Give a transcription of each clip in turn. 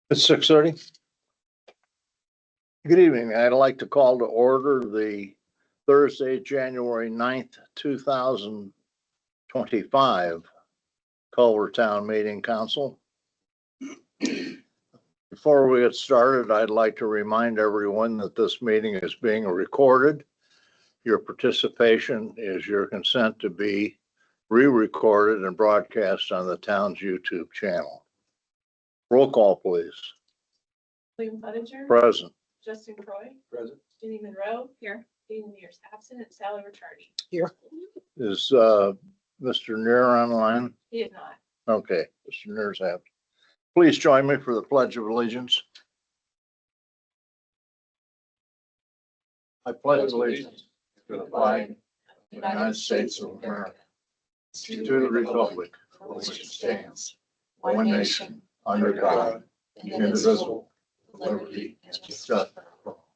It's 6:30. Good evening. I'd like to call to order the Thursday, January 9th, 2025 Culver Town Meeting Council. Before we get started, I'd like to remind everyone that this meeting is being recorded. Your participation is your consent to be re-recorded and broadcast on the town's YouTube channel. Roll call, please. William Budinger. Present. Justin Croy. Present. Jenny Monroe. Here. Dean Mears absent, and Sally Ricciardi. Here. Is Mr. Neer online? He is not. Okay, Mr. Neer's absent. Please join me for the Pledge of Allegiance. I pledge allegiance to the flag of the United States of America, to the republic for which it stands, one nation, under God, indivisible, with liberty and justice for all.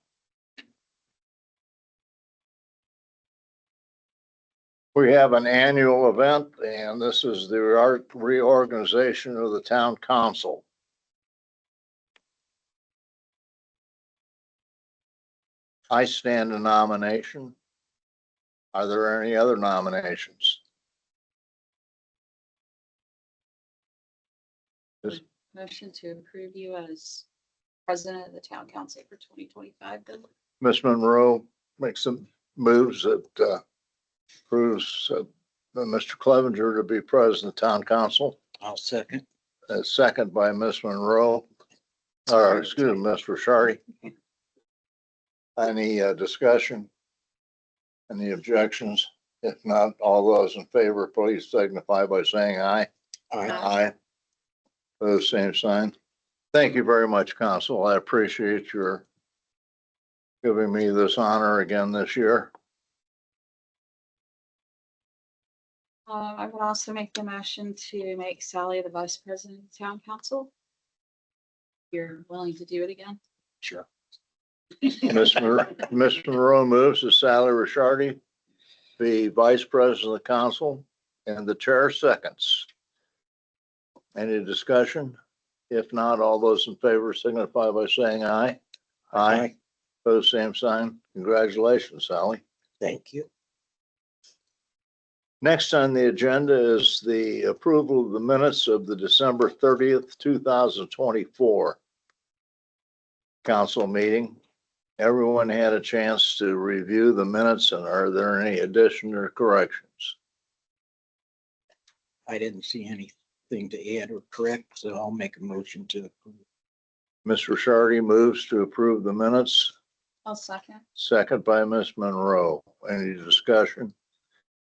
We have an annual event, and this is the reorganization of the town council. I stand in nomination. Are there any other nominations? Motion to approve you as president of the town council for 2025. Ms. Monroe makes some moves that approves Mr. Clevenger to be president of the town council. I'll second. A second by Ms. Monroe, or excuse me, Ms. Ricciardi. Any discussion? Any objections? If not, all those in favor, please signify by saying aye. Aye. Pose same sign. Thank you very much, Council. I appreciate your giving me this honor again this year. I would also make the motion to make Sally the vice president of town council. You're willing to do it again? Sure. Ms. Monroe moves to Sally Ricciardi, the vice president of the council, and the chair seconds. Any discussion? If not, all those in favor signify by saying aye. Aye. Pose same sign. Congratulations, Sally. Thank you. Next on the agenda is the approval of the minutes of the December 30th, 2024 council meeting. Everyone had a chance to review the minutes, and are there any additions or corrections? I didn't see anything to add or correct, so I'll make a motion to approve. Ms. Ricciardi moves to approve the minutes, I'll second. second by Ms. Monroe. Any discussion?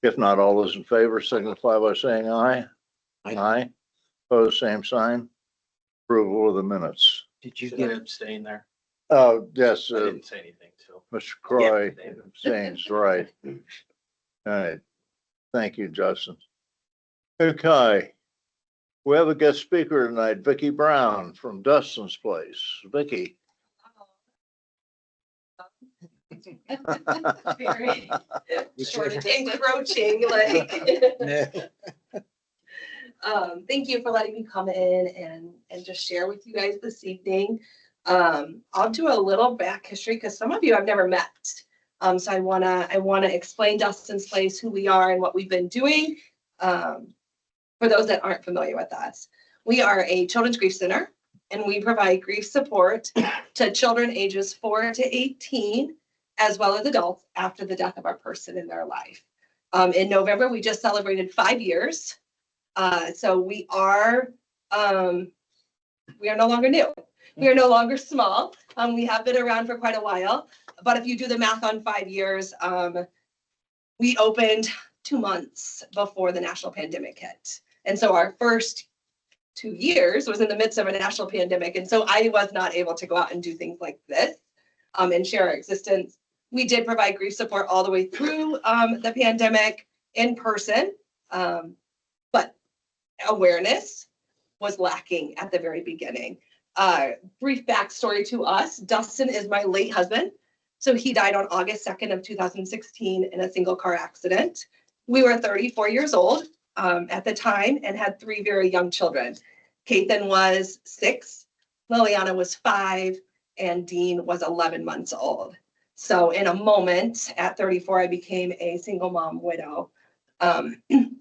If not, all those in favor signify by saying aye. Aye. Pose same sign. Approval of the minutes. Did you Should I get, abstain there? Oh, yes, I didn't say anything, so. Mr. Croy Yeah. abstains, right. All right. Thank you, Justin. Okay. We have a guest speaker tonight, Vicki Brown from Dustin's place. Vicki. Very Whichever. short and encroaching, like. Thank you for letting me come in and just share with you guys this evening. I'll do a little back history because some of you I've never met. So I wanna explain Dustin's Place, who we are and what we've been doing. For those that aren't familiar with us, we are a children's grief center, and we provide grief support to children ages 4 to 18, as well as adults after the death of our person in their life. In November, we just celebrated 5 years. So we are no longer new. We are no longer small. We have been around for quite a while, but if you do the math on 5 years, we opened 2 months before the national pandemic hit. And so our first 2 years was in the midst of a national pandemic. And so I was not able to go out and do things like this and share our existence. We did provide grief support all the way through the pandemic in person, but awareness was lacking at the very beginning. Brief backstory to us, Dustin is my late husband. So he died on August 2nd of 2016 in a single car accident. We were 34 years old at the time and had 3 very young children. Kathan was 6, Liliana was 5, and Dean was 11 months old. So in a moment, at 34, I became a single mom widow.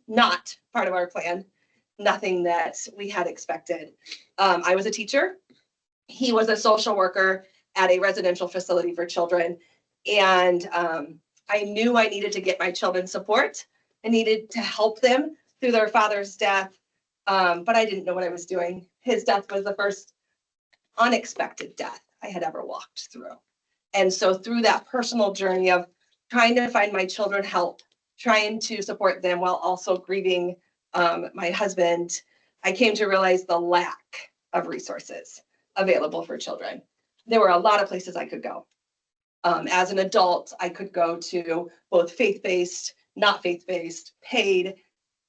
Not part of our plan, nothing that we had expected. I was a teacher. He was a social worker at a residential facility for children. And I knew I needed to get my children support. I needed to help them through their father's death. But I didn't know what I was doing. His death was the first unexpected death I had ever walked through. And so through that personal journey of trying to find my children help, trying to support them while also grieving my husband, I came to realize the lack of resources available for children. There were a lot of places I could go. As an adult, I could go to both faith-based, not faith-based, paid,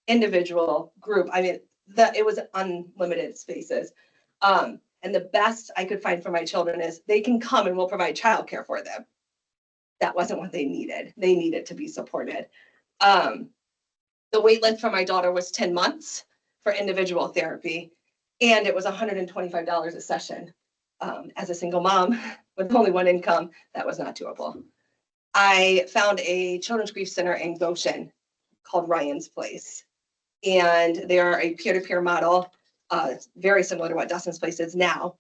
individual, group. I mean, it was unlimited spaces. And the best I could find for my children is they can come and we'll provide childcare for them. That wasn't what they needed. They needed to be supported. The wait list for my daughter was 10 months for individual therapy, and it was $125 a session. As a single mom with only one income, that was not doable. I found a children's grief center in Goshen called Ryan's Place, and they are a peer-to-peer model, very similar to what Dustin's Place is now,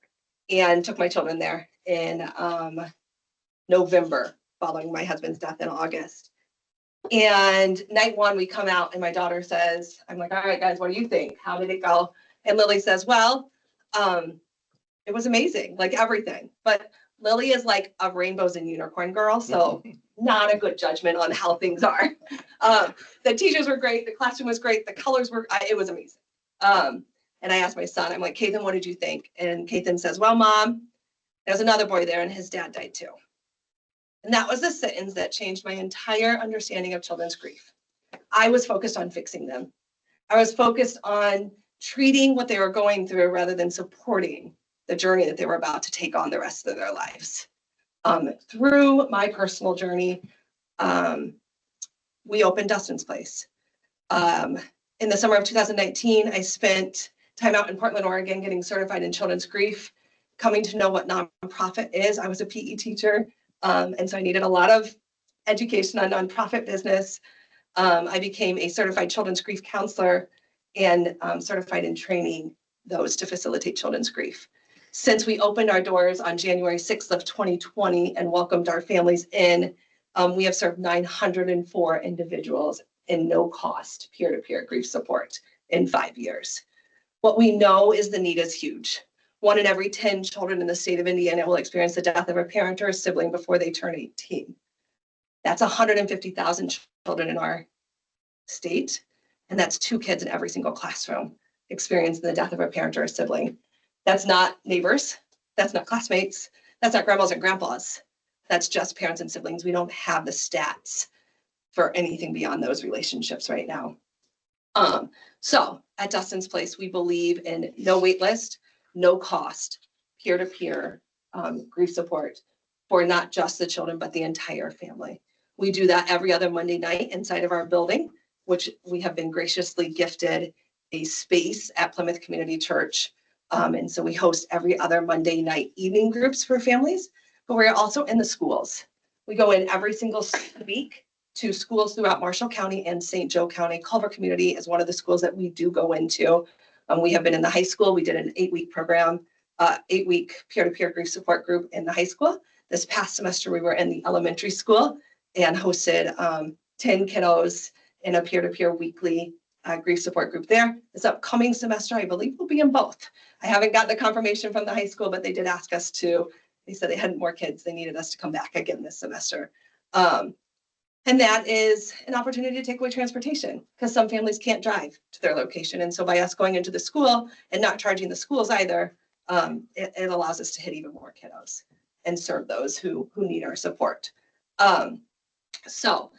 and took my children there in November, following my husband's death in August. And night one, we come out and my daughter says, I'm like, all right, guys, what do you think? How did it go? And Lily says, well, it was amazing, like everything. But Lily is like a rainbows and unicorn girl, so not a good judgment on how things are. The teachers were great, the classroom was great, the colors were, it was amazing. And I asked my son, I'm like, Kathan, what did you think? And Kathan says, well, Mom, there's another boy there and his dad died too. And that was the sentence that changed my entire understanding of children's grief. I was focused on fixing them. I was focused on treating what they were going through rather than supporting the journey that they were about to take on the rest of their lives. Through my personal journey, we opened Dustin's Place. In the summer of 2019, I spent time out in Portland, Oregon, getting certified in children's grief, coming to know what nonprofit is. I was a PE teacher, and so I needed a lot of education on nonprofit business. I became a certified children's grief counselor and certified in training those to facilitate children's grief. Since we opened our doors on January 6th of 2020 and welcomed our families in, we have served 904 individuals in no cost peer-to-peer grief support in 5 years. What we know is the need is huge. 1 in every 10 children in the state of Indiana will experience the death of a parent or a sibling before they turn 18. That's 150,000 children in our state, and that's 2 kids in every single classroom experiencing the death of a parent or a sibling. That's not neighbors, that's not classmates, that's not grandmas and grandpas. That's just parents and siblings. We don't have the stats for anything beyond those relationships right now. So at Dustin's Place, we believe in no wait list, no cost, peer-to-peer grief support for not just the children, but the entire family. We do that every other Monday night inside of our building, which we have been graciously gifted a space at Plymouth Community Church. And so we host every other Monday night evening groups for families, but we're also in the schools. We go in every single week to schools throughout Marshall County and St. Joe County. Culver Community is one of the schools that we do go into. We have been in the high school. We did an 8-week program, 8-week peer-to-peer grief support group in the high school. This past semester, we were in the elementary school and hosted 10 kiddos in a peer-to-peer weekly grief support group there. This upcoming semester, I believe, will be in both. I haven't gotten the confirmation from the high school, but they did ask us to. They said they had more kids. They needed us to come back again this semester. And that is an opportunity to take away transportation because some families can't drive to their location. And so by us going into the school and not charging the schools either, it allows us to hit even more kiddos and serve those who need our support. So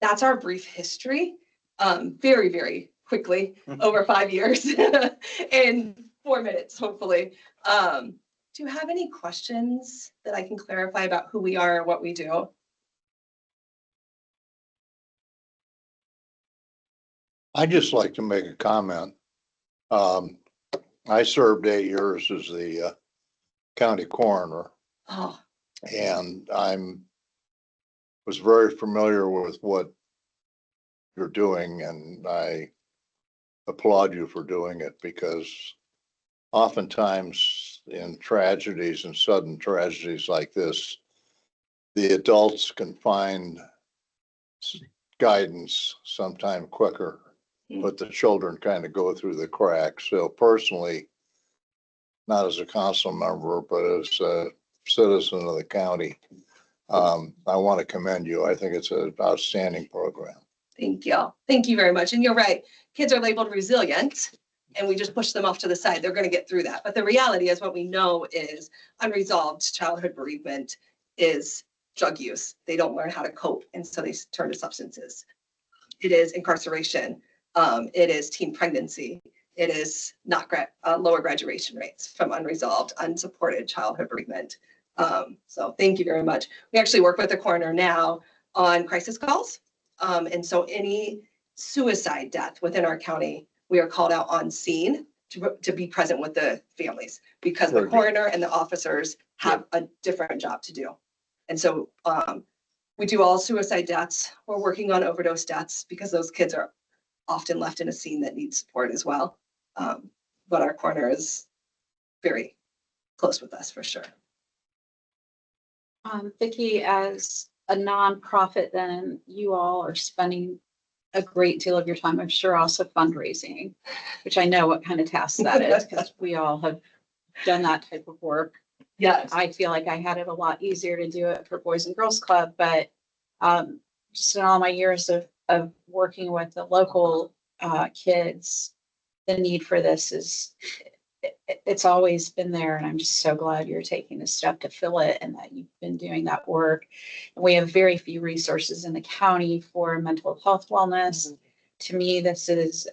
that's our brief history. Very, very quickly, over 5 years in 4 minutes, hopefully. Do you have any questions that I can clarify about who we are or what we do? I'd just like to make a comment. I served 8 years as the county coroner, Oh, and was very familiar with what you're doing, and I applaud you for doing it, because oftentimes in tragedies and sudden tragedies like this, the adults can find guidance sometime quicker, but the children kind of go through the cracks. So personally, not as a council member, but as a citizen of the county, I want to commend you. I think it's an outstanding program. thank you. Thank you very much. And you're right. Kids are labeled resilient and we just push them off to the side. They're going to get through that. But the reality is what we know is unresolved childhood bereavement is drug use. They don't learn how to cope. And so they turn to substances. It is incarceration. It is teen pregnancy. It is not lower graduation rates from unresolved, unsupported childhood bereavement. So thank you very much. We actually work with the coroner now on crisis calls. And so any suicide death within our county, we are called out on scene to be present with the families, because the coroner and the officers have a different job to do. And so we do all suicide deaths. We're working on overdose deaths because those kids are often left in a scene that needs support as well. But our coroner is very close with us for sure. Vicki, as a nonprofit, then you all are spending a great deal of your time, I'm sure, also fundraising, which I know what kind of task that is, because we all have done that type of work. Yes. I feel like I had it a lot easier to do it for Boys and Girls Club, but just in all my years of working with the local kids, the need for this it's always been there. And I'm just so glad you're taking the step to fill it and that you've been doing that work. And we have very few resources in the county for mental health wellness. Mm-hmm. To me, this is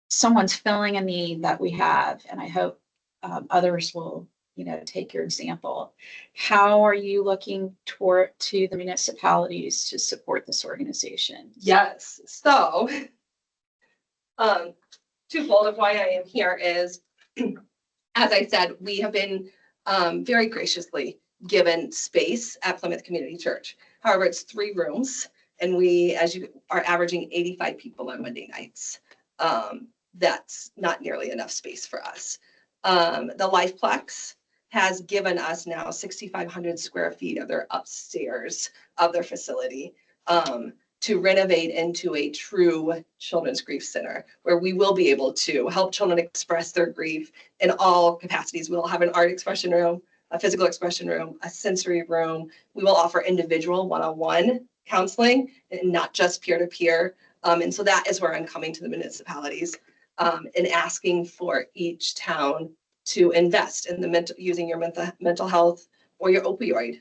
someone's filling a need that we have. And I hope others will, take your example. How are you looking to the municipalities to support this organization? Yes. So, twofold of why I am here is, as I said, we have been very graciously given space at Plymouth Community Church. However, it's 3 rooms, and we, as you are averaging 85 people on Monday nights. That's not nearly enough space for us. The Lifeplex has given us now 6,500 square feet of their upstairs of their facility. To renovate into a true children's grief center, where we will be able to help children express their grief in all capacities. We'll have an art expression room, a physical expression room, a sensory room. We will offer individual one-on-one counseling and not just peer-to-peer. And so that is where I'm coming to the municipalities and asking for each town to invest in using your mental health or your opioid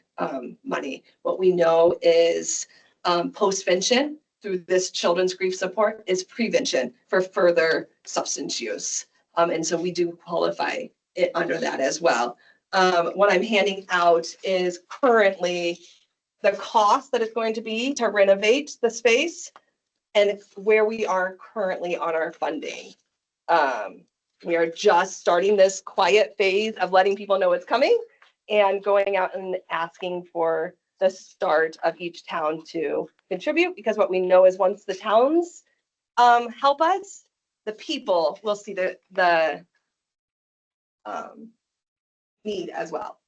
money. What we know is postvention through this children's grief support is prevention for further substance use. And so we do qualify it under that as well. What I'm handing out is currently the cost that it's going to be to renovate the space and where we are currently on our funding. We are just starting this quiet phase of letting people know it's coming and going out and asking for the start of each town to contribute, because what we know is once the towns help us, the people will see the need as well.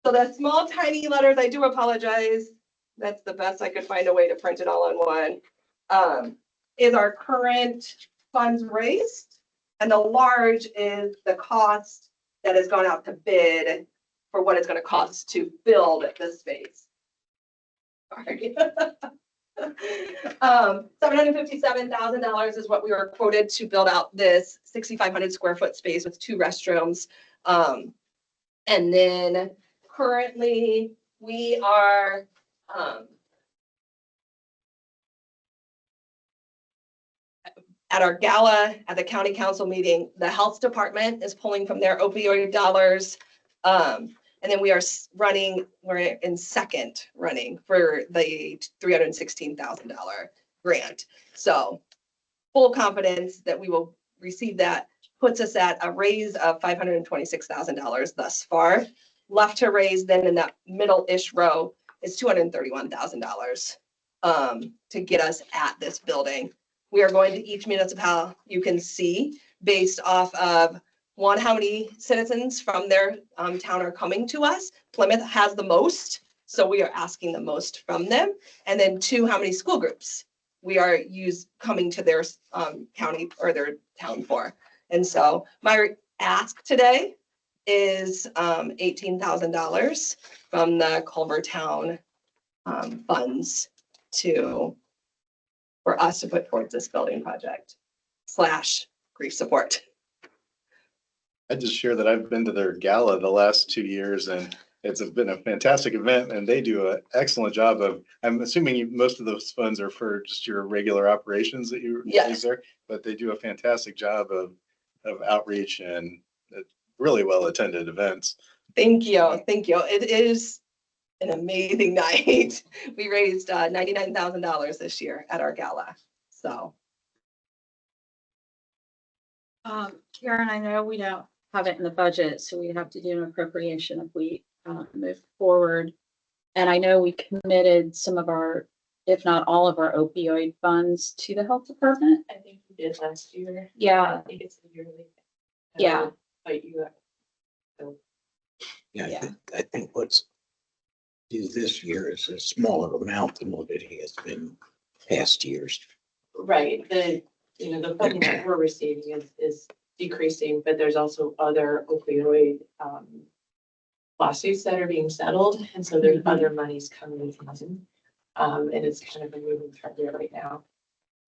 So the small tiny letters, I do apologize. That's the best I could find a way to print it all on one. Is our current funds raised, and the large is the cost that has gone out to bid for what it's going to cost to build this space. Sorry. $757,000 is what we were quoted to build out this 6,500 square foot space with 2 restrooms. And then currently we are at our gala at the county council meeting, the health department is pulling from their opioid dollars. And then we're in second running for the $316,000 grant. So full confidence that we will receive that, puts us at a raise of $526,000 thus far. Left to raise then in that middle-ish row is $231,000 to get us at this building. We are going to each municipality, you can see, based off of one, how many citizens from their town are coming to us. Plymouth has the most, so we are asking the most from them. And then two, how many school groups we are coming to their county or their town for. And so my ask today is $18,000 from the Culver Town funds for us to put towards this building project / grief support. I just share that I've been to their gala the last 2 years and it's been a fantastic event and they do an excellent job of, I'm assuming most of those funds are for just your regular operations that you Yes. use there, but they do a fantastic job of outreach and really well attended events. Thank you. Thank you. It is an amazing night. We raised $99,000 this year at our gala. So Karen, I know we don't have it in the budget, so we have to do an appropriation if we move forward. And I know we committed some of our, if not all of our opioid funds to the health department. I think we did last year. I Yeah, think it's a yearly. Yeah. But you, Yeah, Yeah. I think what's due this year is a smaller amount than what it has been past years. right, the funding that we're receiving is decreasing, but there's also other opioid lawsuits that are being settled, and so there's other monies coming in. And it's kind of a moving target right now.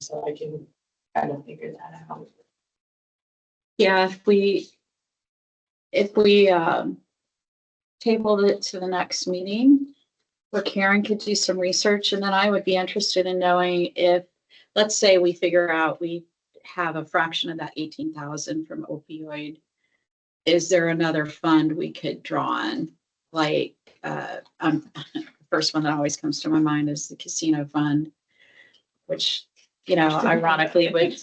So I can kind of figure that out. yeah, if we tabled it to the next meeting, where Karen could do some research, and then I would be interested in knowing if, let's say we figure out we have a fraction of that 18,000 from opioid, is there another fund we could draw on? Like, the first one that always comes to my mind is the casino fund, which, ironically would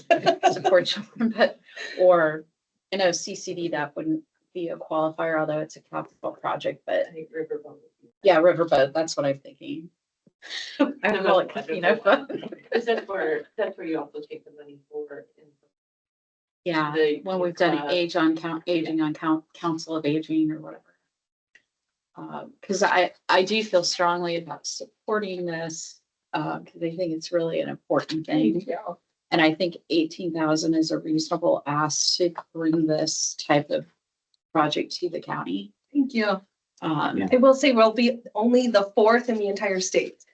support children, but, or, CCD, that wouldn't be a qualifier, although it's a capital project, but I think Riverboat. yeah, riverboat, that's what I'm thinking. I call it casino fund. Because that's where you also take the money for. Yeah, when we've done aging on council of aging or whatever. Because I do feel strongly about supporting this, because I think it's really an important thing. And I think 18,000 is a reasonable ask to bring this type of project to the county. thank you. Yeah. I will say we'll be only the 4th in the entire state.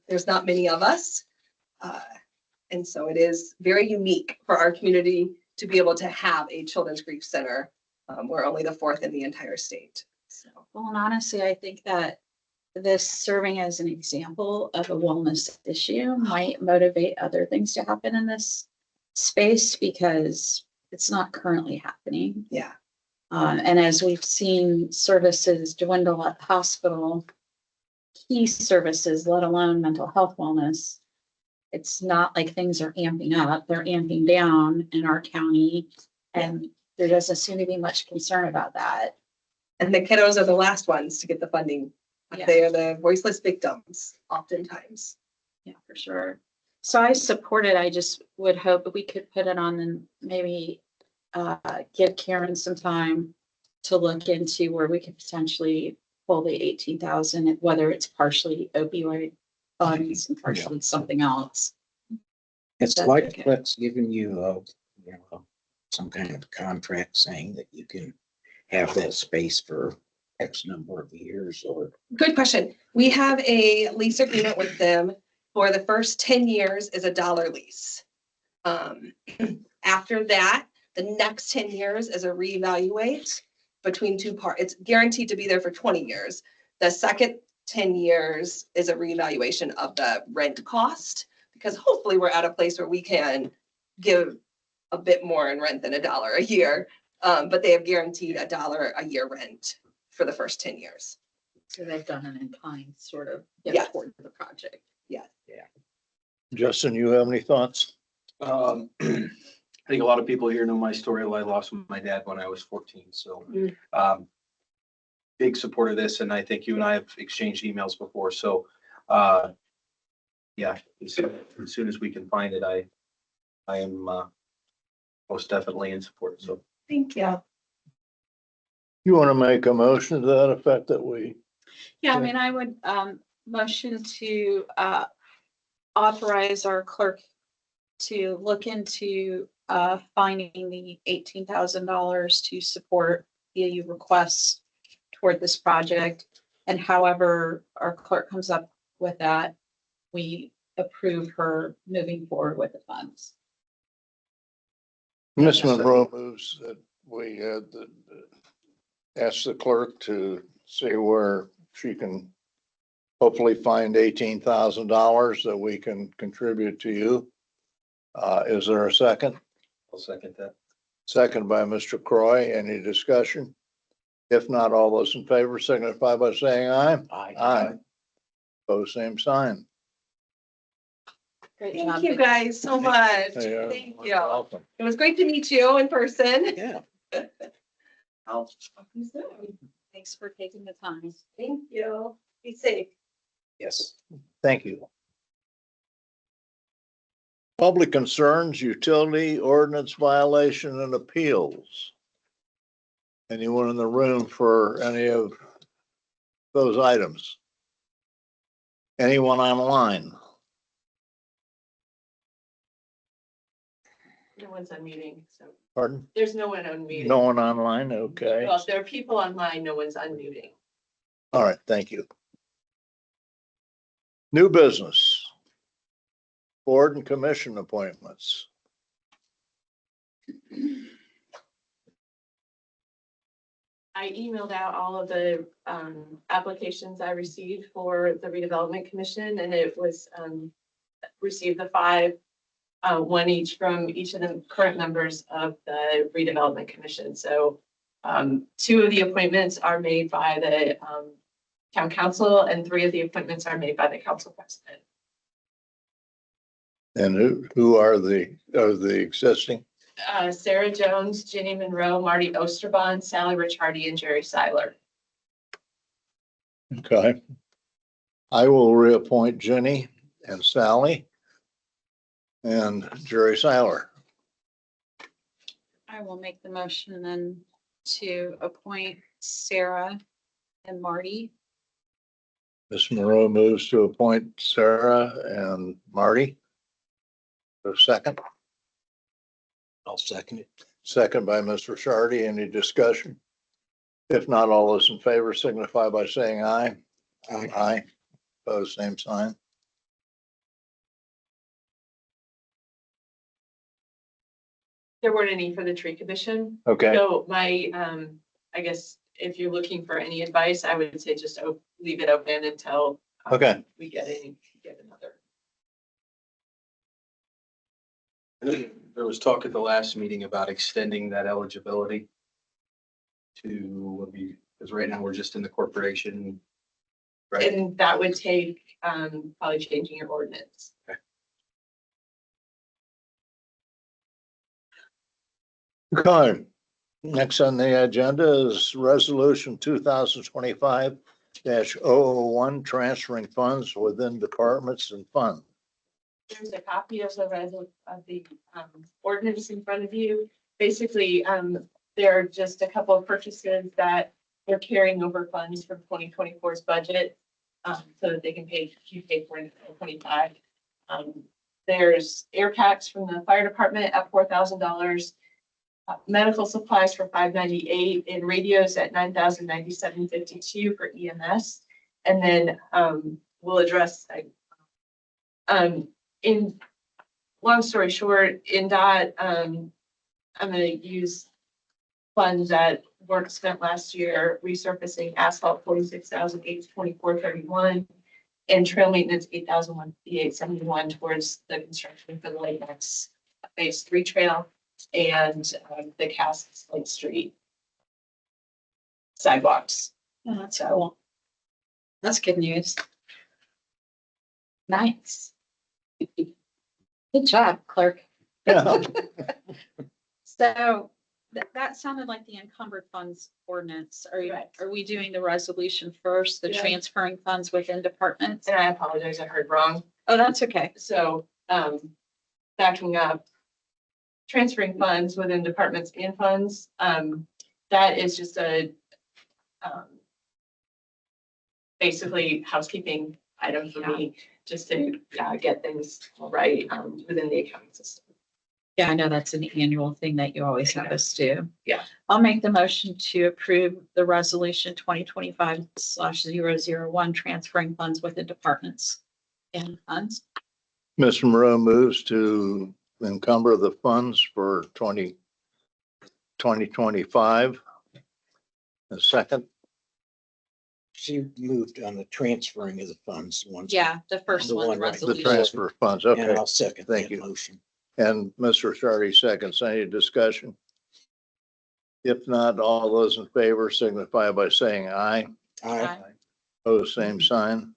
There's not many of us. And so it is very unique for our community to be able to have a children's grief center. We're only the 4th in the entire state. So Well, and honestly, I think that this serving as an example of a wellness issue might motivate other things to happen in this space because it's not currently happening. yeah, And as we've seen services dwindle at the hospital, key services, let alone mental health wellness, it's not like things are amping up, they're amping down in our county. And there doesn't seem to be much concern about that. and the kiddos are the last ones to get the funding. Yeah. They are the voiceless victims oftentimes. Yeah, for sure. So I support it. I just would hope that we could put it on and maybe give Karen some time to look into where we could potentially pull the 18,000, whether it's partially opioid funds and partially something else. It's That's like okay. Clerk's giving you some kind of contract saying that you can have that space for X number of years or. Good question. We have a lease agreement with them for the first 10 years is $1 lease. After that, the next 10 years is a reevaluate between two parts. It's guaranteed to be there for 20 years. The second 10 years is a reevaluation of the rent cost, because hopefully we're at a place where we can give a bit more in rent than $1 a year. But they have guaranteed $1 a year rent for the first 10 years. So they've done an in-kind sort of Yeah. toward the project. Yeah. Justin, you have any thoughts? I think a lot of people here know my story. I lost my dad when I was 14, so big support of this, and I think you and I have exchanged emails before, so yeah, as soon as we can find it, I am most definitely in support, so. Thank you. You want to make a motion to that effect that we, Yeah, I mean, I would motion to authorize our clerk to look into finding the $18,000 to support the requests toward this project. And however our clerk comes up with that, we approve her moving forward with the funds. Ms. Monroe moves that we ask the clerk to see where she can hopefully find $18,000 that we can contribute to you. Is there a second? I'll second that. Second by Mr. Croy. Any discussion? If not, all those in favor signify by saying aye. Aye. Pose same sign. Great Thank job, you Vicki. guys so much. Hey, Thank you. welcome. It was great to meet you in person. Yeah. I'll talk to you soon. Thanks for taking the time. Thank you. Be safe. Yes. Thank you. Public concerns, utility ordinance violation and appeals. Anyone in the room for any of those items? Anyone online? No one's on meeting, so Pardon? there's no one on meeting. No one online? Okay. Well, if there are people online, no one's unmuting. All right, thank you. New business. Board and commission appointments. I emailed out all of the applications I received for the redevelopment commission, and it was received the 5, one each from each of the current members of the redevelopment commission. So 2 of the appointments are made by the town council, and 3 of the appointments are made by the council president. And who are the existing? Sarah Jones, Ginny Monroe, Marty Osterbond, Sally Ricciardi, and Jerry Seiler. Okay. I will reappoint Jenny and Sally and Jerry Seiler. I will make the motion then to appoint Sarah and Marty. Ms. Monroe moves to appoint Sarah and Marty. A second? I'll second it. Second by Mr. Shardy. Any discussion? If not, all those in favor signify by saying aye. Aye. Opposed, same sign. There weren't any for the tree commission. Okay, So my, I guess if you're looking for any advice, I would say just leave it open until Okay. we get another. There was talk at the last meeting about extending that eligibility to, because right now we're just in the corporation. Right, And that would take probably changing your ordinance. okay. Next on the agenda is resolution 2025-001, transferring funds within departments and funds. There's a copy of the ordinance in front of you. Basically, there are just a couple of purchases that they're carrying over funds from 2024's budget, so that they can pay for in 2025. There's air packs from the fire department at $4,000, medical supplies for $598, and radios at $9,097.52 for EMS. And then we'll address in long story short, in that, I'm gonna use funds that weren't spent last year, resurfacing asphalt 46,824.31, and trail maintenance 8,158.71 towards the construction for the Lake Max Phase 3 trail and the Cass Lake Street sidewalks. Oh, that's cool. That's good news. Nice. Good job, clerk. Yeah. So that sounded like the encumbered funds ordinance. Correct. Are we doing the resolution first, the Yeah. transferring funds within departments? And I apologize, I heard wrong. Oh, that's okay. So, backing up, transferring funds within departments and funds, that is just a, basically housekeeping item for me, just to, get things right, within the accounting system. Yeah, I know that's an annual thing that you always have us do. Yeah. I'll make the motion to approve the resolution 2025/001 transferring funds within departments and funds. Mr. Moreau moves to encumber the funds for 2025. A second, She moved on the transferring of the funds once. Yeah, the first The one, the one, right, the resolution. transfer funds. And Okay. I'll second Thank that you. motion. And Mr. Shardy seconds. Any discussion? If not, all those in favor signify by saying aye. Aye. Pose same sign.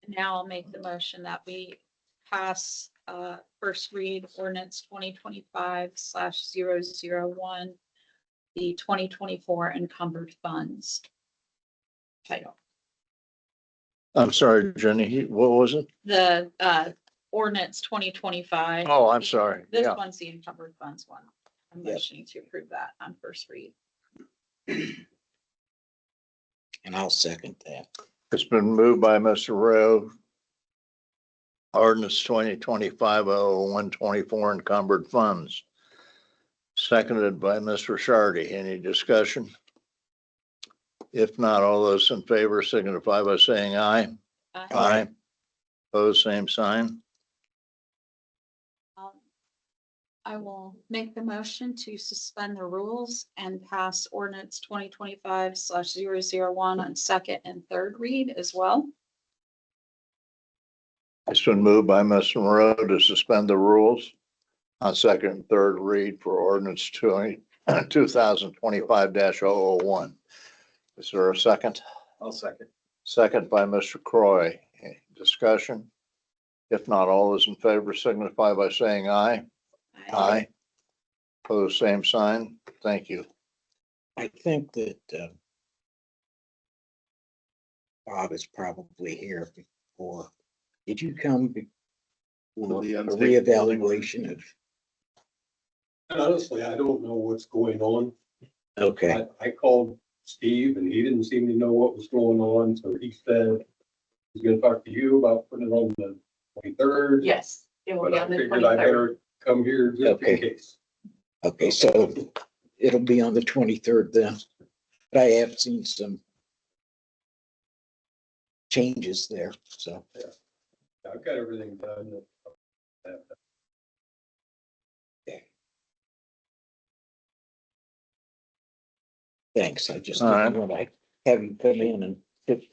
Now I'll make the motion that we pass first read ordinance 2025/001, the 2024 encumbered funds title. I'm sorry, Jenny, what was it? The ordinance 2025. Oh, I'm sorry. This Yeah. one's the encumbered funds one. I'm Yep. motioning to approve that on first read. And I'll second that. It's been moved by Mr. Rowe. Ordinance 2025-0124 encumbered funds. Seconded by Mr. Shardy. Any discussion? If not, all those in favor signify by saying aye. Aye. Pose same sign. I will make the motion to suspend the rules and pass ordinance 2025/001 on second and third read as well. It's been moved by Mr. Moreau to suspend the rules on second and third read for ordinance 2025-001. Is there a second? I'll second. Second by Mr. Croy. Any discussion? If not, all those in favor signify by saying aye. Aye. Pose same sign. Thank you. I think that Bob is probably here before. Did you come for The a unstable reevaluation of? Honestly, I don't know what's going on. Okay, I called Steve and he didn't seem to know what was going on, so he said he's gonna talk to you about putting it on the 23rd. Yes, it will But be I on the figured I 23rd. better come here just in Okay. case. okay, so it'll be on the 23rd then. But I have seen some changes there, so. I've got everything done. Thanks, I just All right. didn't want to have you come in and sit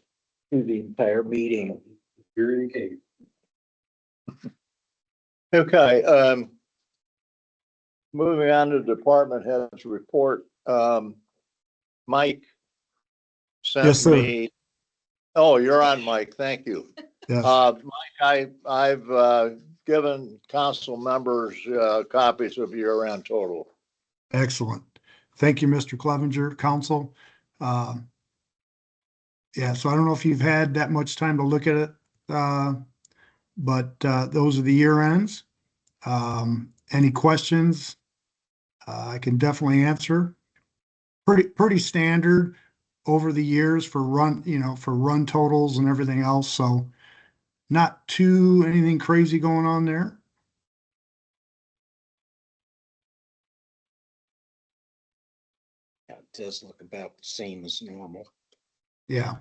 through the entire meeting. Here in case. Okay, moving on to department heads report. Mike sent Yes, sir. me. Oh, you're on, Mike. Thank you. Yes, Mike, I've given council members copies of year-end total. excellent. Thank you, Mr. Clevenger, council. Yeah, so I don't know if you've had that much time to look at it, but those are the year ends. Any questions? I can definitely answer. Pretty standard over the years for run totals and everything else, so not anything crazy going on there. It does look about the same as normal. Yeah.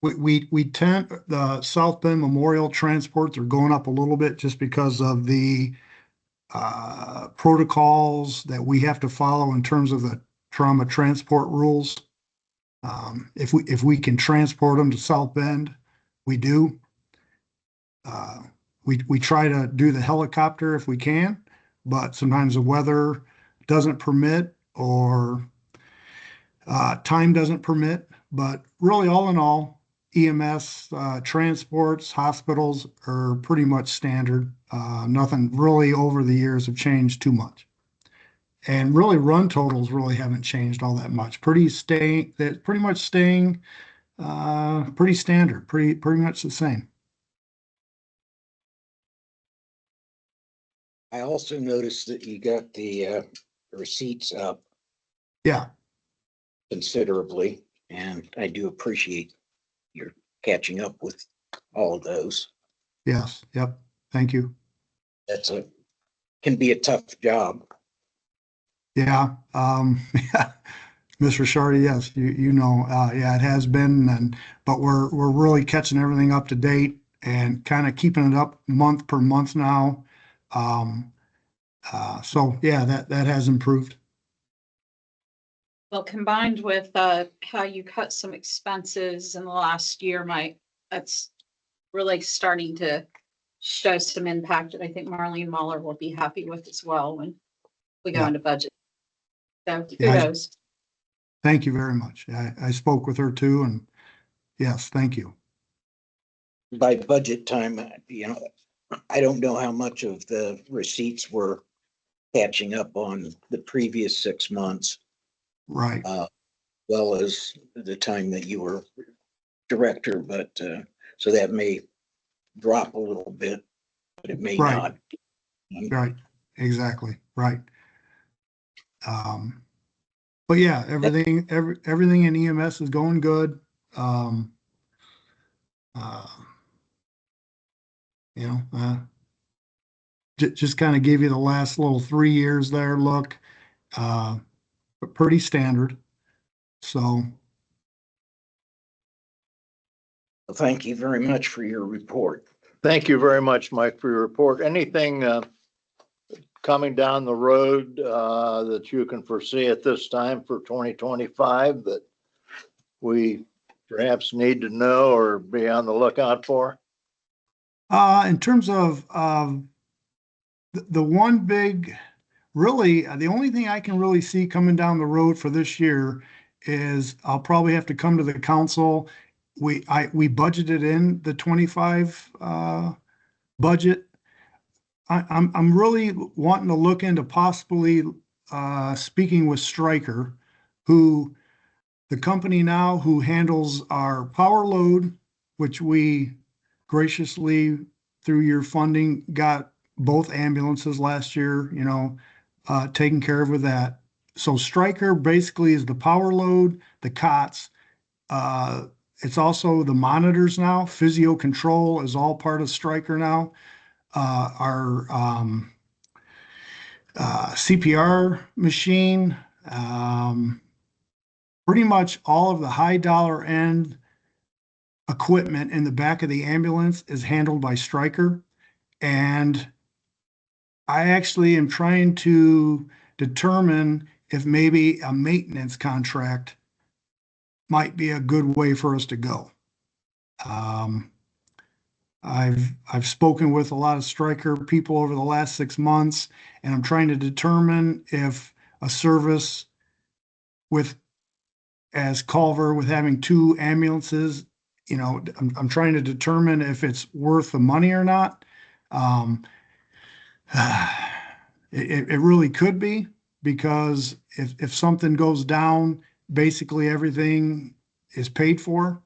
We tend, the South Bend Memorial transports are going up a little bit just because of the protocols that we have to follow in terms of the trauma transport rules. If we can transport them to South Bend, we do. We try to do the helicopter if we can, but sometimes the weather doesn't permit or time doesn't permit. But really, all in all, EMS, transports, hospitals are pretty much standard. Nothing really over the years have changed too much. And really run totals really haven't changed all that much. They're pretty much staying, pretty standard, pretty much the same. I also noticed that you got the receipts up Yeah, considerably, and I do appreciate your catching up with all of those. yes, yep. Thank you. Can be a tough job. Yeah, yeah. Mr. Shardy, yes, you know, yeah, it has been, but we're really catching everything up to date and kind of keeping it up month per month now. So yeah, that has improved. Well, combined with how you cut some expenses in the last year, that's really starting to show some impact that I think Marlene Muller will be happy with as well when we go Yeah. into budget. So Yeah, kudos. Thank you very much. I spoke with her too, and yes, thank you. By budget time, I don't know how much of the receipts were catching up on the previous 6 months, Right, well as the time that you were director, but so that may drop a little bit, but it may Right. not. right, exactly, right. But yeah, everything in EMS is going good. Um, uh, you know, just kind of gave you the last little 3 years there look, but pretty standard. So, Thank you very much for your report. Thank you very much, Mike, for your report. Anything coming down the road that you can foresee at this time for 2025 that we perhaps need to know or be on the lookout for? in terms of the one big, really, the only thing I can really see coming down the road for this year is I'll probably have to come to the council. We budgeted in the 25 budget. I'm really wanting to look into possibly speaking with Stryker, who the company now who handles our power load, which we graciously through your funding got both ambulances last year, taken care of with that. So Stryker basically is the power load, the cots. It's also the monitors now. Physio control is all part of Stryker now. Our CPR machine, pretty much all of the high dollar end equipment in the back of the ambulance is handled by Stryker. And I actually am trying to determine if maybe a maintenance contract might be a good way for us to go. I've spoken with a lot of Stryker people over the last 6 months, and I'm trying to determine if a service with as Culver with having 2 ambulances, I'm trying to determine if it's worth the money or not. It really could be, because if something goes down, basically everything is paid for.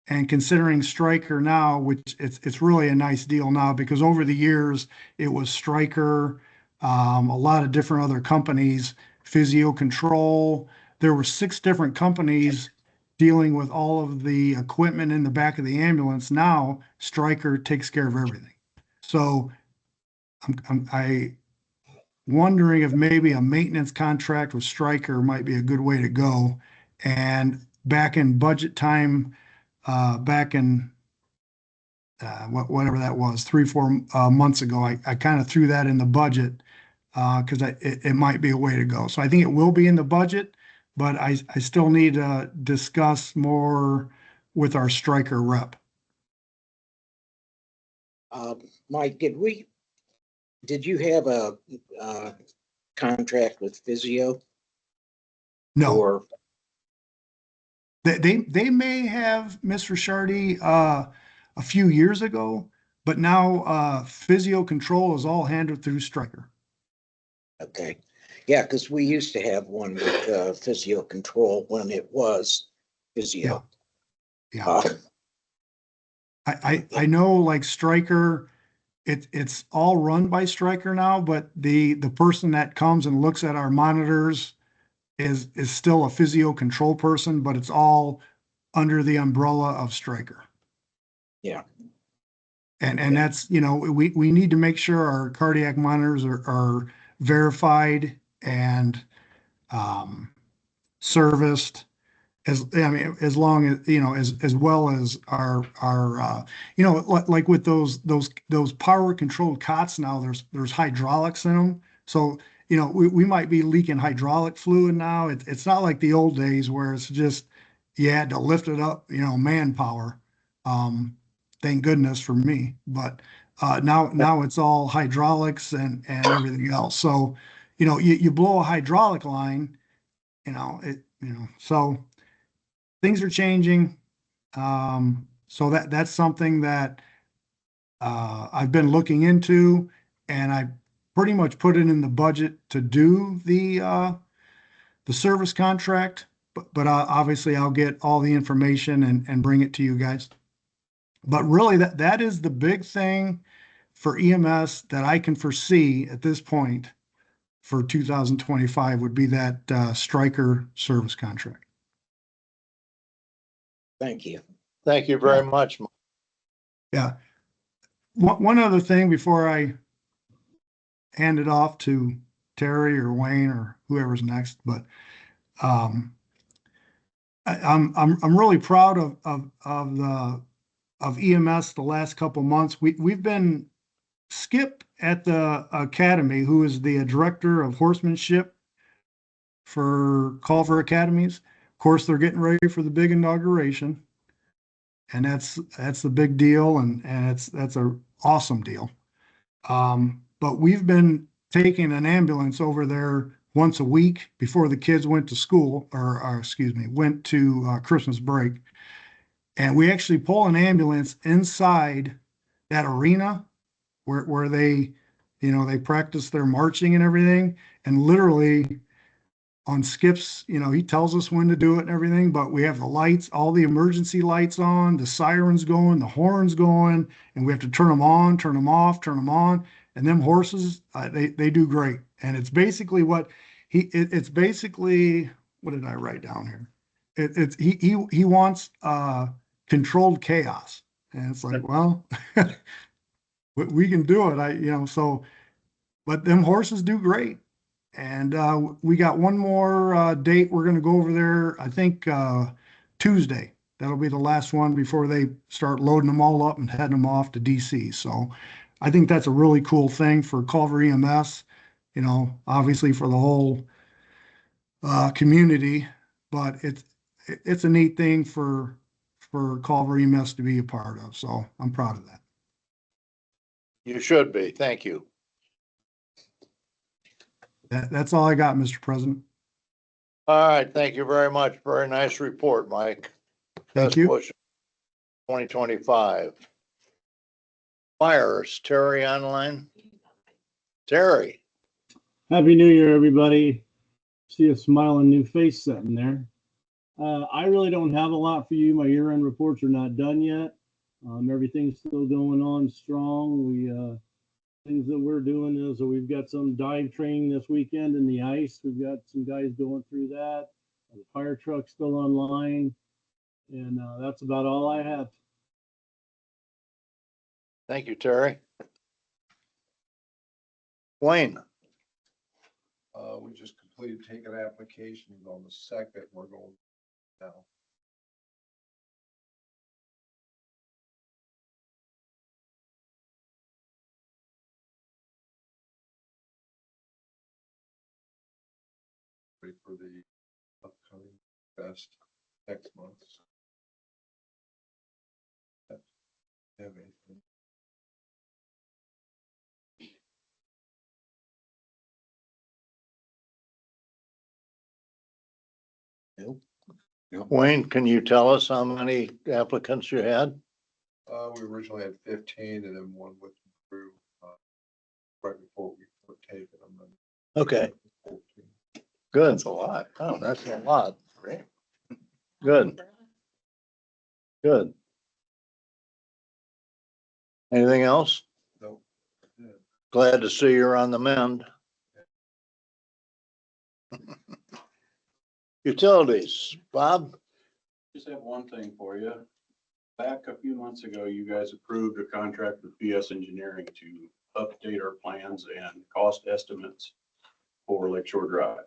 And considering Stryker now, which it's really a nice deal now, because over the years it was Stryker, a lot of different other companies, Physio Control. There were 6 different companies dealing with all of the equipment in the back of the ambulance. Now Stryker takes care of everything. So I wondering if maybe a maintenance contract with Stryker might be a good way to go. And back in budget time, back in whatever that was, 3-4 months ago, I kind of threw that in the budget because it might be a way to go. So I think it will be in the budget, but I still need to discuss more with our Stryker rep. Mike, did you have a contract with Physio? No, Or They may have, Mr. Shardy, a few years ago, but now, physio control is all handled through Stryker. Okay. Yeah, because we used to have one with physio control when it was physio. Yeah. Uh, I know like Stryker, it's all run by Stryker now, but the person that comes and looks at our monitors is still a physio control person, but it's all under the umbrella of Stryker. Yeah. And that's, we need to make sure our cardiac monitors are verified and serviced as long as, as well as our like with those power controlled cots now, there's hydraulics in them. So, we might be leaking hydraulic fluid now. It's not like the old days where it's just, you had to lift it up, manpower. Thank goodness for me, but, now it's all hydraulics and everything else. So, you blow a hydraulic line, so things are changing. So that's something that I've been looking into, and I pretty much put it in the budget to do the service contract. But obviously I'll get all the information and bring it to you guys. But really that is the big thing for EMS that I can foresee at this point for 2025 would be that Stryker service contract. Thank you. Thank you very much. Yeah. One other thing before I hand it off to Terry or Wayne or whoever's next, but I'm really proud of EMS the last couple months. We've been Skip at the academy, who is the director of horsemanship for Culver Academies. Of course, they're getting ready for the big inauguration, and that's the big deal, and that's a awesome deal. But we've been taking an ambulance over there once a week before the kids went to school, or excuse me, went to Christmas break. And we actually pull an ambulance inside that arena where they, they practice their marching and everything. And literally on Skip's, he tells us when to do it and everything, but we have the lights, all the emergency lights on, the sirens going, the horns going, and we have to turn them on, turn them off, turn them on. And them horses, they do great. And it's basically it's basically, what did I write down here? He wants controlled chaos. And it's like, well, we can do it. But them horses do great. And we got one more date. We're going to go over there, I think Tuesday. That'll be the last one before they start loading them all up and heading them off to DC. So I think that's a really cool thing for Culver EMS, obviously for the whole community, but it's a neat thing for Culver EMS to be a part of. So I'm proud of that. You should be. Thank you. That's all I got, Mr. President. All right. Thank you very much. Very nice report, Mike. Thank Best you. push 2025. Fires, Terry online. Terry. Happy New Year, everybody. See a smiling new face sitting there. I really don't have a lot for you. My year-end reports are not done yet. Everything's still going on strong. Things that we're doing is that we've got some dive training this weekend in the ice. We've got some guys going through that. The fire truck's still online. And that's about all I have. Thank you, Terry. Wayne. We just completed taking applications on the second. We're going now. Wait for the upcoming fest next month. Have anything? Nope. Wayne, can you tell us how many applicants you had? We originally had 15 and then one withdrew, right before we were taken. Okay, 14. good. That's a lot. Oh, that's a lot. Great. Good, good. Anything else? Nope. Glad to see you're on the mend. Utilities, Bob? Just have one thing for you. Back a few months ago, you guys approved a contract with PS Engineering to update our plans and cost estimates for Lakeshore Drive.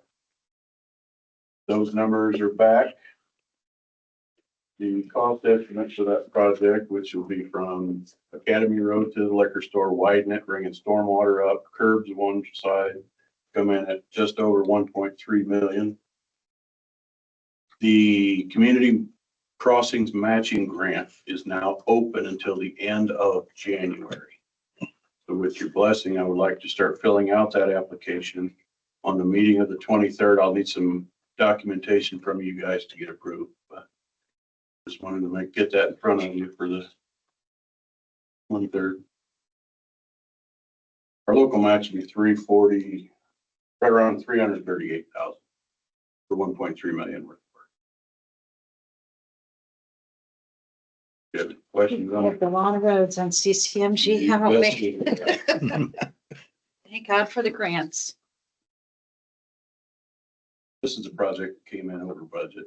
Those numbers are back. The cost estimate for that project, which will be from Academy Road to the liquor store, widen it, bringing stormwater up, curbs one side, come in at just over 1.3 million. The community crossings matching grant is now open until the end of January. So with your blessing, I would like to start filling out that application. On the meeting of the 23rd, I'll need some documentation from you guys to get approved. But just wanted to get that in front of you for the 23rd. Our local match will be 340, right around 338,000 for 1.3 million worth. Good questions We on have a lot of roads on CCMG, haven't we? it? Thank God for the grants. This is a project that came in over budget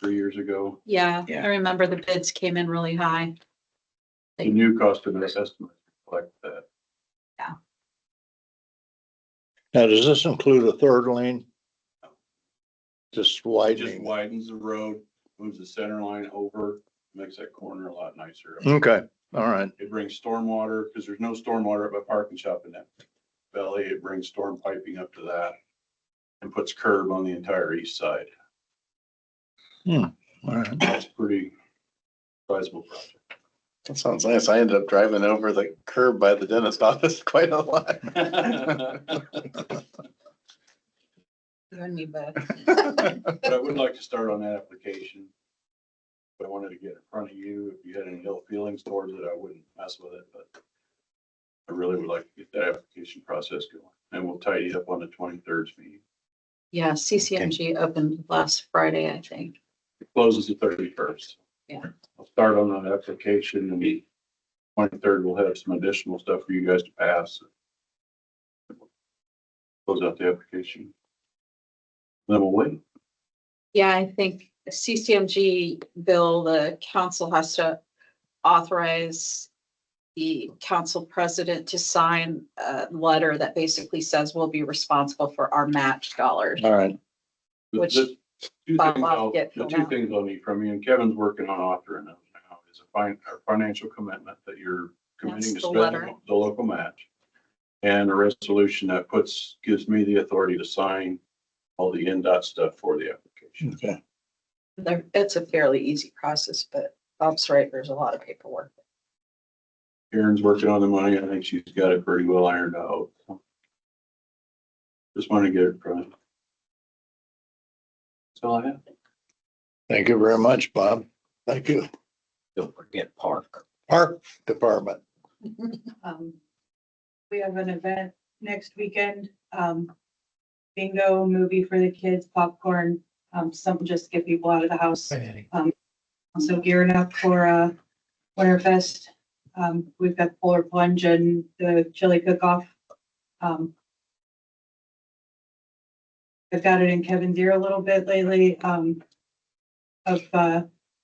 3 years ago. Yeah, Yeah. I remember the bids came in really high. The new cost of this estimate reflect that. Now, does this include a third lane? Just It just widening? widens the road, moves the center line over, makes that corner a lot nicer. Okay, all right. It brings stormwater, because there's no stormwater at my parking shop in that valley. It brings storm piping up to that and puts curb on the entire east side. All right. That's a pretty sizable project. That sounds nice. I ended up driving over the curb by the dentist office quite a lot. You and me both. But I would like to start on that application. But I wanted to get in front of you. If you had any ill feelings towards it, I wouldn't mess with it, but I really would like to get that application process going. And we'll tidy up on the 23rd meeting. Yeah, CCMG opened last Friday, I think. It closes the 31st. Yeah. I'll start on that application and the 23rd, we'll have some additional stuff for you guys to pass. Close out the application. Then we'll wait. Yeah, I think CCMG bill, the council has to authorize the council president to sign a letter that basically says we'll be responsible for our match dollars. All right. Which The two Bob things will I'll- get the filled two out. things I'll need from you, and Kevin's working on authoring those now, is a financial commitment that you're committing to That's the spend letter. the local match. And a resolution that gives me the authority to sign all the NDOT stuff for the application. Okay. It's a fairly easy process, but Bob's right, there's a lot of paperwork. Karen's working on the money. I think she's got it pretty well ironed out. Just want to get it from. That's all I have. Thank you very much, Bob. Thank you. Don't forget park. Park Department. We have an event next weekend, bingo, movie for the kids, popcorn, something just to get people out of the house. Also gearing up for, Winterfest. We've got polar plunge and the chili cook-off. I've got it in Kevin's ear a little bit lately, of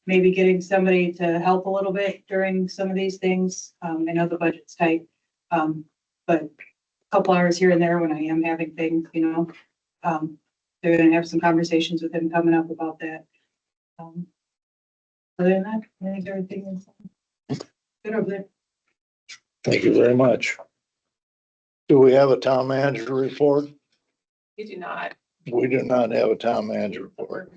maybe getting somebody to help a little bit during some of these things. I know the budget's tight, but a couple hours here and there when I am having things, they're gonna have some conversations with him coming up about that. Other than that, I think everything is good over there. Thank you very much. Do we have a town manager report? You do not. We do not have a town manager report.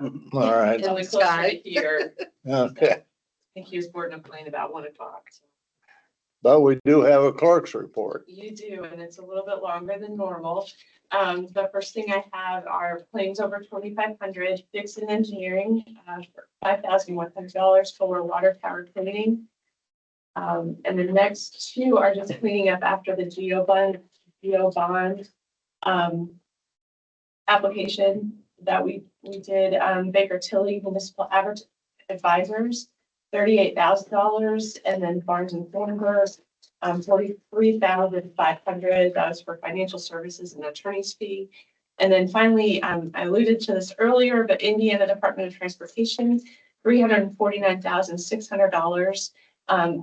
All right, It's only closer to here. okay. I think he was bored and playing about 1 o'clock. So. But we do have a clerk's report. You do, and it's a little bit longer than normal. The first thing I have are claims over 2,500, Dixon Engineering, for $5,100 for water tower cleaning. And the next two are just cleaning up after the geo bond, application that we did, Baker Tilly Municipal Advisors, $38,000, and then Barnes and Thornburg, 43,500. That was for financial services and attorney's fee. And then finally, I alluded to this earlier, but Indiana Department of Transportation, $349,600.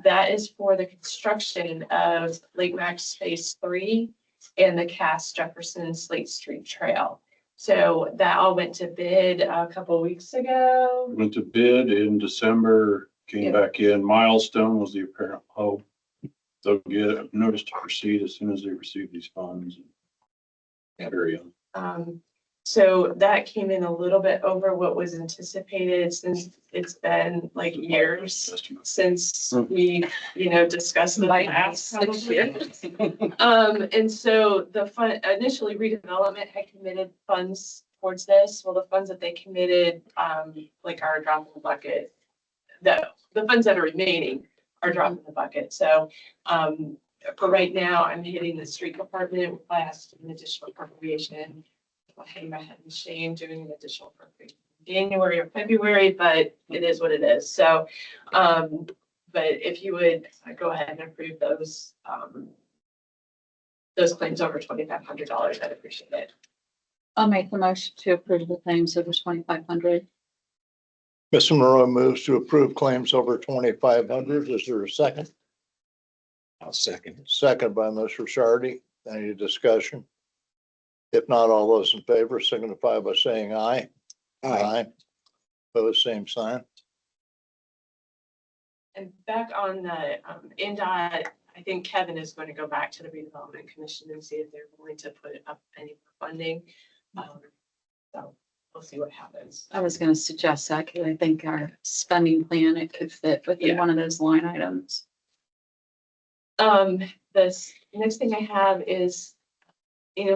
That is for the construction of Lake Max Phase 3 and the Cass Jefferson Slate Street Trail. So that all went to bid a couple of weeks ago. Went to bid in December, came Yeah. back in. Milestone was the apparent hope. They'll get a notice to proceed as soon as they receive these funds. Carry on. So that came in a little bit over what was anticipated, since it's been like years since we, discussed the past probably. And so the fund, initially redevelopment had committed funds towards this. Well, the funds that they committed, are a drop in the bucket. The funds that are remaining are drop in the bucket. So, for right now, I'm hitting the street department with last an additional appropriation. I'll hang my head in shame doing an additional appropriation in January or February, but it is what it is. So, but if you would go ahead and approve those claims over $2,500, I'd appreciate it. I'll make the motion to approve the claims over 2,500. Mr. Monroe moves to approve claims over 2,500. Is there a second? I'll second it. Second by Mr. Shardy. Any discussion? If not, all those in favor signify by saying aye. Aye. Opposed, same sign. And back on the NDOT, I think Kevin is going to go back to the redevelopment commission and see if they're willing to put up any funding. So we'll see what happens. I was gonna suggest that, because I think our spending plan, it could fit within Yeah. one of those line items. This next thing I have is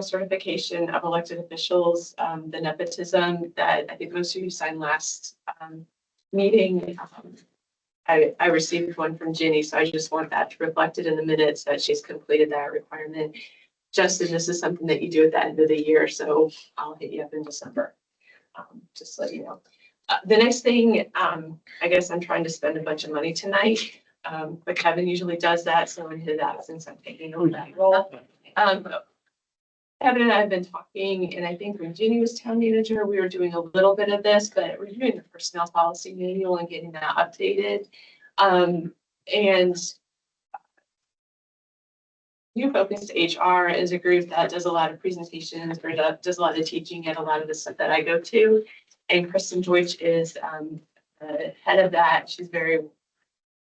certification of elected officials, the nepotism that I think most of you signed last meeting. I received one from Ginny, so I just want that reflected in the minutes that she's completed that requirement. Justin, this is something that you do at the end of the year, so I'll hit you up in December. Just so you know. The next thing, I guess I'm trying to spend a bunch of money tonight, but Kevin usually does that, so in his absence, I'm taking over that role. Kevin and I have been talking, and I think when Ginny was town manager, we were doing a little bit of this, but reviewing the personnel policy manual and getting that updated. And New Focused HR is a group that does a lot of presentations, or does a lot of teaching at a lot of the stuff that I go to. And Kristen Deutsch is the head of that. She's very,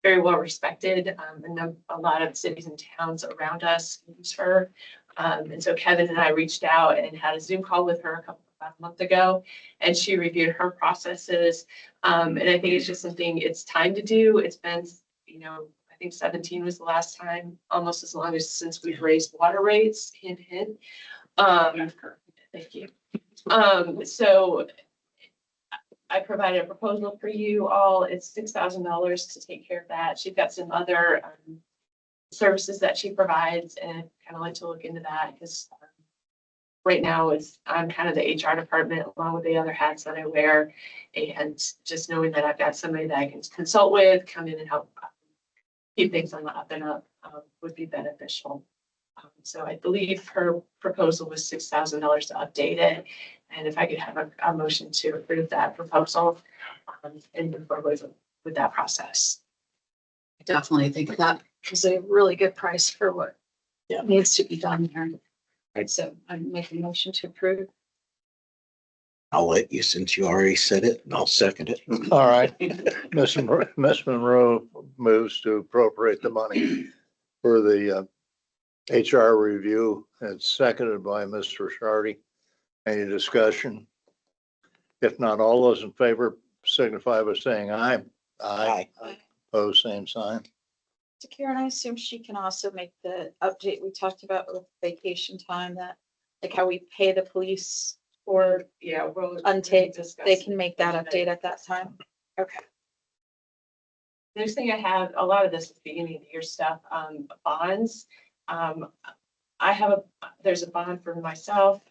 very well respected. And a lot of cities and towns around us use her. And so Kevin and I reached out and had a Zoom call with her about a month ago, and she reviewed her processes. And I think it's just something it's time to do. It's been, I think 17 was the last time, almost as long as since we've raised water rates, hint, hint. Thank you. So I provided a proposal for you all. It's $6,000 to take care of that. She's got some other services that she provides, and I'd kind of like to look into that, because right now I'm kind of the HR department along with the other hats that I wear, and just knowing that I've got somebody that I can consult with, come in and help keep things on the up and up would be beneficial. So I believe her proposal was $6,000 to update it, and if I could have a motion to approve that proposal and move forward with that process. I definitely think that is a really good price for what needs to be done here. Right. So I'm making a motion to approve. I'll let you, since you already said it, and I'll second it. All right. Ms. Monroe moves to appropriate the money for the HR review. It's seconded by Mr. Shardy. Any discussion? If not, all those in favor signify by saying aye. Aye. Opposed, same sign. to Karen, I assume she can also make the update we talked about with vacation time, that like how we pay the police or Yeah, we'll untake, discuss they can make that it. update at that time. Okay. Next thing I have, a lot of this is beginning of the year stuff, bonds. I have there's a bond for myself,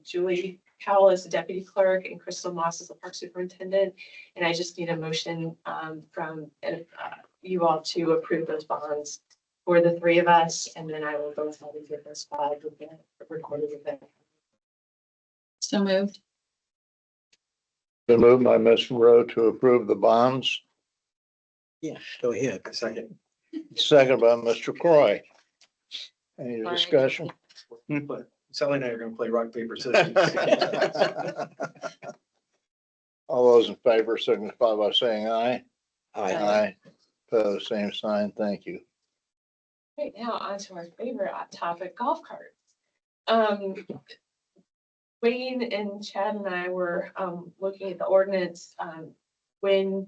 Julie Powell is the deputy clerk and Crystal Moss is the park superintendent. And I just need a motion, from, you all to approve those bonds for the three of us. And then I will go ahead and get those filed with the recorded event. So moved. Been moved by Ms. Monroe to approve the bonds, Yeah, go ahead. Second. second by Mr. Croy. Any Sorry, I discussion? But Sally and I are gonna play rock, paper, scissors. All those in favor signify by saying aye. Aye. Opposed, same sign. Thank you. Right now, on to our favorite topic, golf carts. Wayne and Chad and I were looking at the ordinance when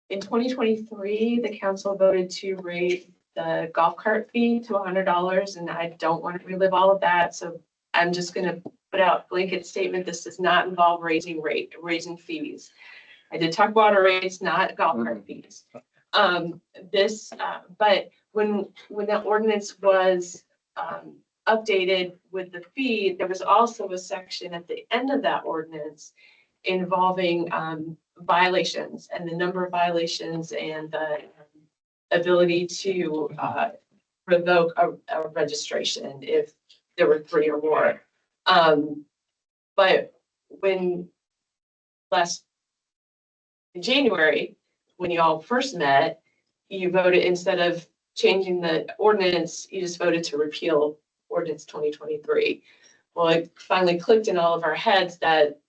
in 2023, the council voted to raise the golf cart fee to $100, and I don't want to relive all of that. So I'm just going to put out blanket statement. This does not involve raising fees. I did talk water rates, not golf cart fees. But when that ordinance was updated with the fee, there was also a section at the end of that ordinance involving violations and the number of violations and the ability to revoke a registration if there were 3 or more. But when in January, when you all first met, you voted, instead of changing the ordinance, you just voted to repeal ordinance 2023. Well, it finally clicked in all of our heads that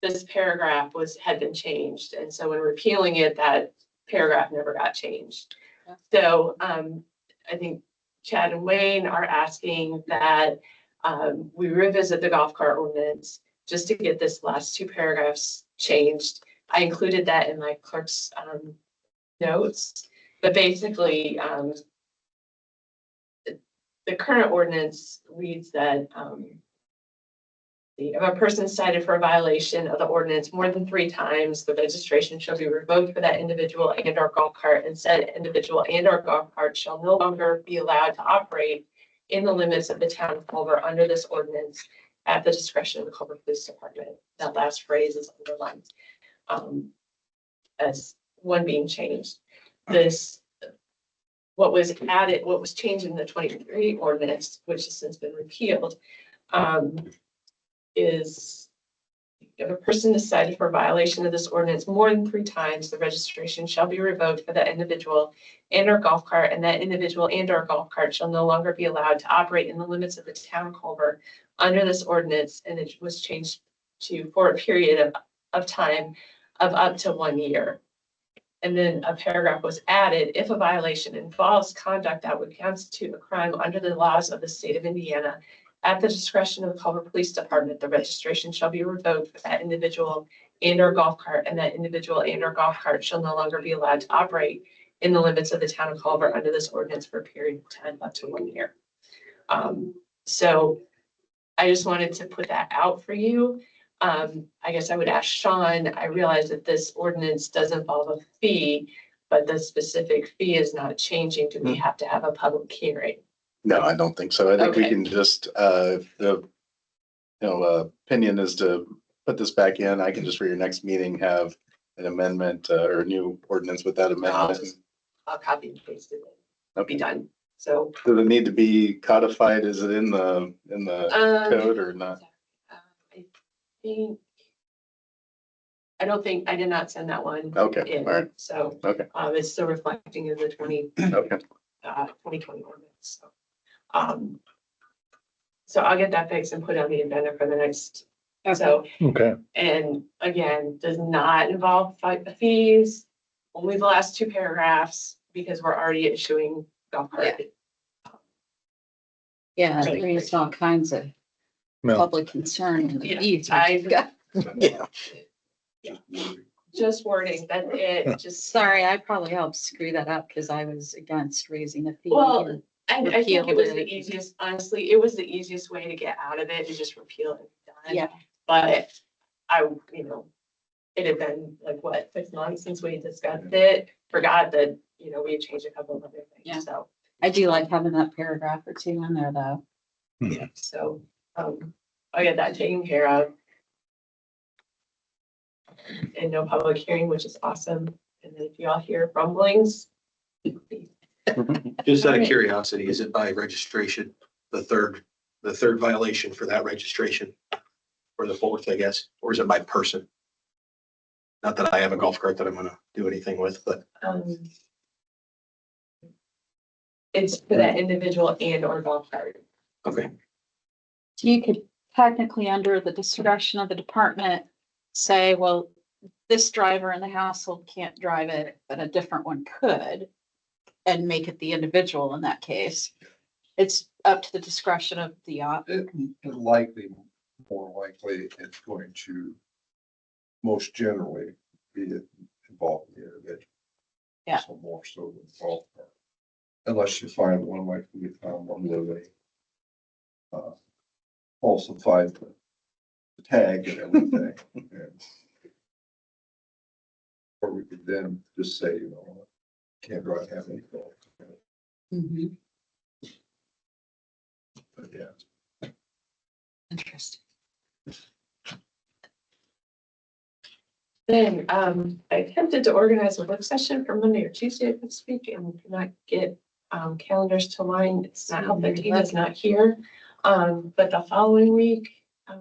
this paragraph had been changed. And so when repealing it, that paragraph never got changed. So I think Chad and Wayne are asking that we revisit the golf cart ordinance just to get this last 2 paragraphs changed. I included that in my clerk's notes, but basically the current ordinance reads that if a person is cited for a violation of the ordinance more than 3 times, the registration shall be revoked for that individual and or golf cart, and said individual and or golf cart shall no longer be allowed to operate in the limits of the town of Culver under this ordinance at the discretion of the Culver Police Department. That last phrase is underlined as one being changed. What was changed in the 23 ordinance, which has since been repealed, is if a person is cited for a violation of this ordinance more than 3 times, the registration shall be revoked for that individual and or golf cart, and that individual and or golf cart shall no longer be allowed to operate in the limits of the town of Culver under this ordinance. And it was changed for a period of time of up to 1 year. And then a paragraph was added: if a violation involves conduct that would constitute a crime under the laws of the state of Indiana, at the discretion of the Culver Police Department, the registration shall be revoked for that individual and or golf cart, and that individual and or golf cart shall no longer be allowed to operate in the limits of the town of Culver under this ordinance for a period of time up to 1 year. So I just wanted to put that out for you. I guess I would ask Sean, I realize that this ordinance does involve a fee, but the specific fee is not changing. Do we have to have a public hearing? No, I don't think so. I think we Okay. can just, the, opinion is to put this back in. I can just for your next meeting have an amendment or a new ordinance with that amendment. I'll copy and paste it. It'll be done. So. Does it need to be codified? Is it in the code or not? I don't think, I did not send that one. Okay, in, all right. So. Okay. It's still reflecting of the 2020 ordinance. So I'll get that fixed and put it on the agenda for the next. So, Okay. and again, does not involve fees, only the last 2 paragraphs, because we're already issuing golf cart. Yeah, it raised all kinds of No. public concern and Yeah, needs. I- Yeah. just wording, that's it, just. Sorry, I probably helped screw that up because I was against raising the fee. Well, and- I think it was the repealed it. easiest, honestly, it was the easiest way to get out of it, to just repeal it and done. Yeah, But it had been like, what, 6 months since we discussed it, forgot that, we had changed a couple of other Yeah. things, so. I do like having that paragraph or two in there though. So, I get that taken care of. And no public hearing, which is awesome. And then if y'all hear rumblings. Just out of curiosity, is it by registration, the third violation for that registration? Or the fourth, I guess, or is it by person? Not that I have a golf cart that I'm gonna do anything with, but It's for that individual and or golf cart. okay. So you could technically, under the discretion of the department, say, well, this driver in the household can't drive it, but a different one could. And make it the individual in that case. It's up to the discretion of the, More likely, it's going to most generally be involved in the individual. Yeah. So more so than golf cart. Unless you find one like we found one where they falsified the tag and everything. And or we could then just say, can't drive, have any golf. Mhm. But yeah. Interesting. Then, I attempted to organize a work session for Monday or Tuesday of this week and could not get, calendars to line. It's not helping. Tina's not here. But the following week, I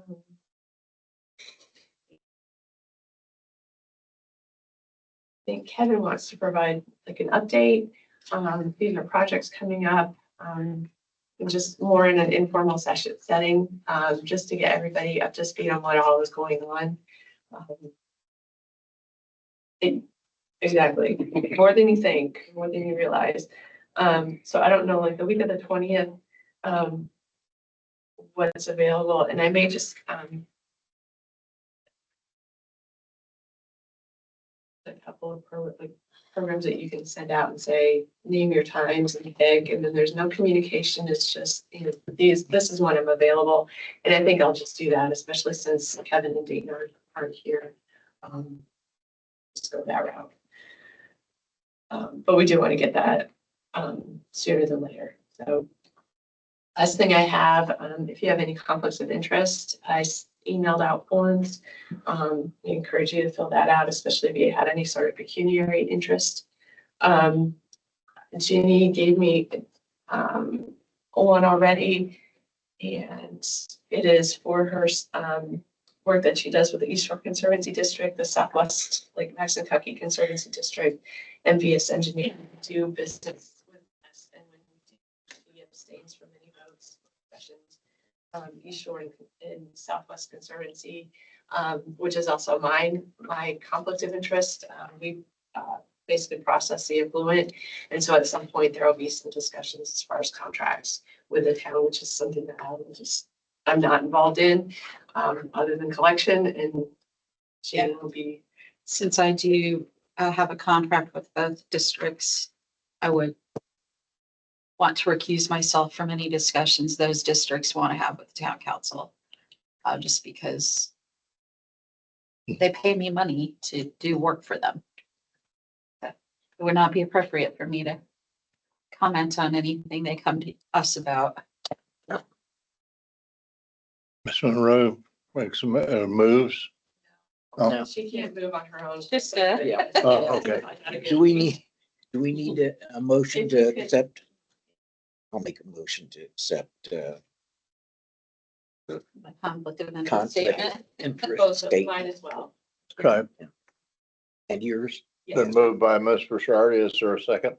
think Kevin wants to provide like an update. These are projects coming up, and just more in an informal setting, just to get everybody up to speed on what all is going on. Exactly, more than you think, more than you realize. So I don't know, like the week of the 20th, what's available, and I may just, a couple of programs that you can send out and say, name your times and pick, and then there's no communication. It's just, this is when I'm available. And I think I'll just do that, especially since Kevin and Dayton aren't here. Just go that route. But we do want to get that sooner than later. So last thing I have, if you have any conflicts of interest, I emailed out forms. I encourage you to fill that out, especially if you had any sort of pecuniary interest. Ginny gave me one already, and it is for her work that she does with the East Shore Conservancy District, the Southwest Lake Maxinkuckee Conservancy District, and VS Engineering do business with us. And when he abstains from any votes, sessions, East Shore and Southwest Conservancy, which is also my conflict of interest. We basically process the effluent. And so at some point there will be some discussions as far as contracts with the town, which is something that I'm not involved in, other than collection, and she will be. Since I do have a contract with both districts, I would want to recuse myself from any discussions those districts want to have with the town council. Just because they pay me money to do work for them. It would not be appropriate for me to comment on anything they come to us about. Ms. Monroe makes some moves. Oh, No. She can't move on her own. Just Oh, okay. Do we need a motion If you to could- accept? I'll make a motion to accept, My conflict of interest conflict statement. of interest Both of mine statement. as well. Okay, And yours? been moved by Ms. Richardi. Is there a second?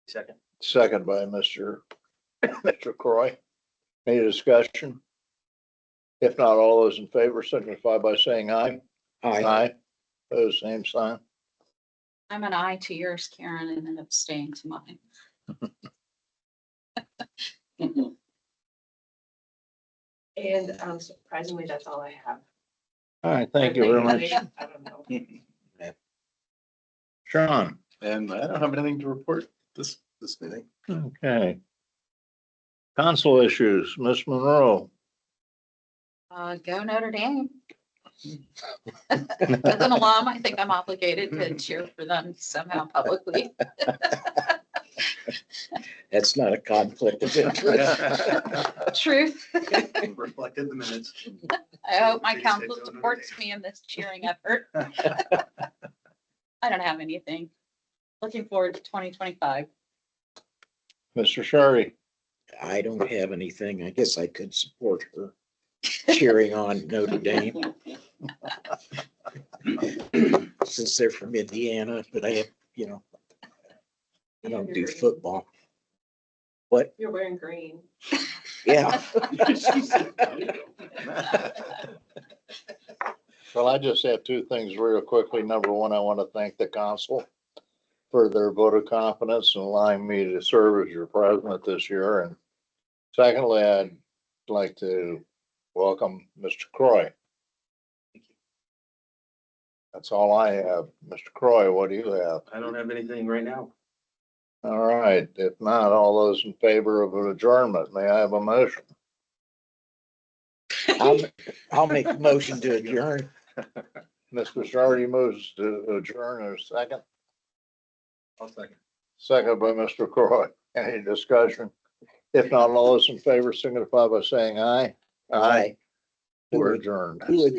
Second. Second by Mr. Croy. Any discussion? If not, all those in favor signify by saying aye. Aye. Pose same sign. I'm an aye to yours, Karen, and an abstain to mine. And surprisingly, that's all I have. All right, thank you very much. I don't know. Sean, And I don't have anything to report this meeting. okay. Council issues, Ms. Monroe. Go Notre Dame. As an alum, I think I'm obligated to cheer for them somehow publicly. That's not a conflict of interest. Truth. Reflected the minutes. I hope my Please council say go Notre supports Dame. me in this cheering effort. I don't have anything. Looking forward to 2025. Mr. Shardy, I don't have anything. I guess I could support her cheering on Notre Dame. Since they're from Indiana, but I have, I don't do football. What? You're wearing green. Yeah. well, I just have two things real quickly. Number one, I want to thank the council for their vote of confidence and allowing me to serve as your president this year. And secondly, I'd like to welcome Mr. Croy. That's all I have. Mr. Croy, what do you have? I don't have anything right now. All right, if not, all those in favor of an adjournment, may I have a motion? I'll make a motion to adjourn. Mr. Shardy moves to adjourn in a second. I'll second. Second by Mr. Croy. Any discussion? If not, all those in favor signify by saying aye. Aye. We're adjourned. Who would